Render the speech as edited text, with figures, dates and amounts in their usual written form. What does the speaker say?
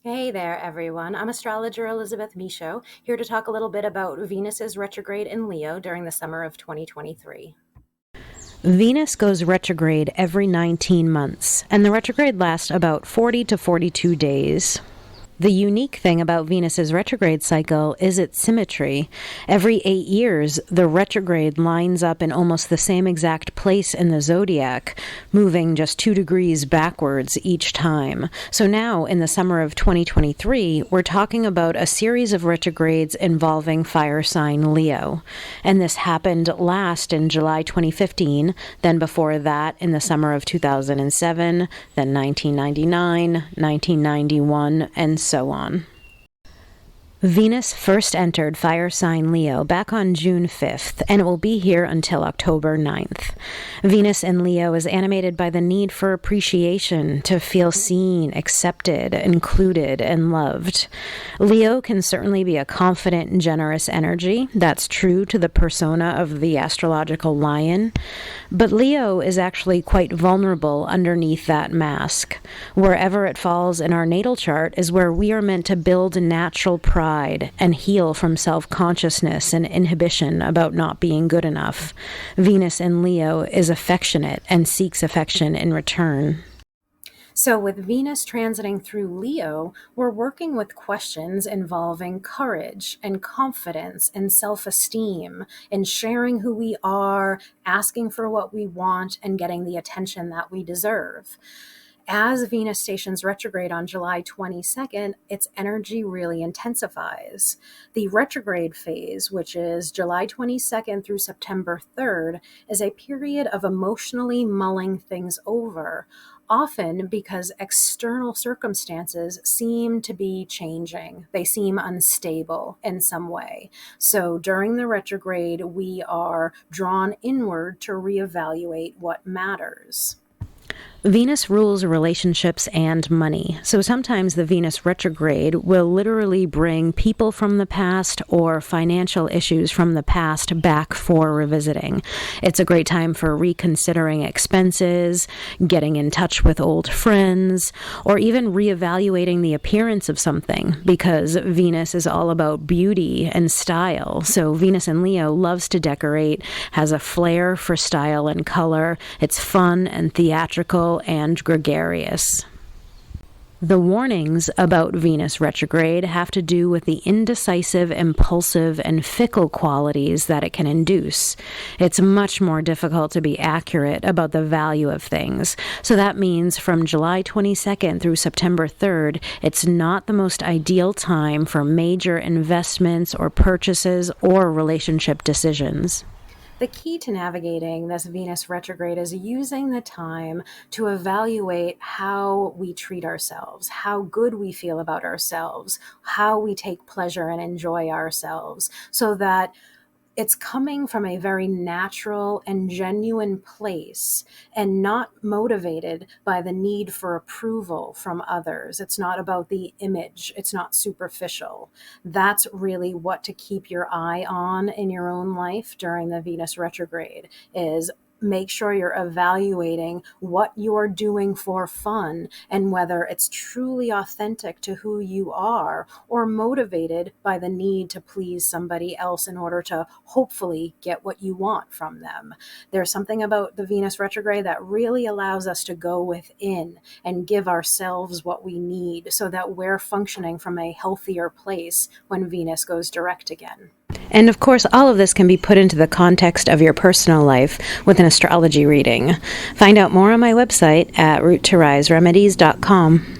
Hey there, everyone. I'm astrologer Elizabeth Michaud, here to talk a little bit about Venus's retrograde in Leo during the summer of 2023. Venus goes retrograde every 19 months, and the retrograde lasts about 40 to 42 days. The unique thing about Venus's retrograde cycle is its symmetry. Every 8 years, the retrograde lines up in almost the same exact place in the zodiac, moving just 2 degrees backwards each time. So now, in the summer of 2023, we're talking about a series of retrogrades involving fire sign Leo. And this happened last in July 2015, then before that in the summer of 2007, then 1999, 1991, and so on. Venus first entered fire sign Leo back on June 5th, and it will be here until October 9th. Venus in Leo is animated by the need for appreciation, to feel seen, accepted, included, and loved. Leo can certainly be a confident and generous energy. That's true to the persona of the astrological lion. But Leo is actually quite vulnerable underneath that mask. Wherever it falls in our natal chart is where we are meant to build natural pride and heal from self-consciousness and inhibition about not being good enough. Venus in Leo is affectionate and seeks affection in return. So, with Venus transiting through Leo, we're working with questions involving courage and confidence and self esteem, and sharing who we are, asking for what we want, and getting the attention that we deserve. As Venus stations retrograde on July 22nd, its energy really intensifies. The retrograde phase, which is July 22nd through September 3rd, is a period of emotionally mulling things over, often because external circumstances seem to be changing. They seem unstable in some way. So during the retrograde, we are drawn inward to reevaluate what matters. Venus rules relationships and money, so sometimes the Venus retrograde will literally bring people from the past or financial issues from the past back for revisiting. It's a great time for reconsidering expenses, getting in touch with old friends, or even reevaluating the appearance of something, because Venus is all about beauty and style. So Venus in Leo loves to decorate, has a flair for style and color. It's fun and theatrical and gregarious. The warnings about Venus retrograde have to do with the indecisive, impulsive, and fickle qualities that it can induce. It's much more difficult to be accurate about the value of things. So that means from July 22nd through September 3rd, it's not the most ideal time for major investments or purchases or relationship decisions. The key to navigating this Venus retrograde is using the time to evaluate how we treat ourselves, how good we feel about ourselves, how we take pleasure and enjoy ourselves, so that it's coming from a very natural and genuine place and not motivated by the need for approval from others. It's not about the image. It's not superficial. That's really what to keep your eye on in your own life during the Venus retrograde is make sure you're evaluating what you're doing for fun and whether it's truly authentic to who you are or motivated by the need to please somebody else in order to hopefully get what you want from them. There's something about the Venus retrograde that really allows us to go within and give ourselves what we need so that we're functioning from a healthier place when Venus goes direct again. And of course, all of this can be put into the context of your personal life with an astrology reading. Find out more on my website at roottoriseremedies.com.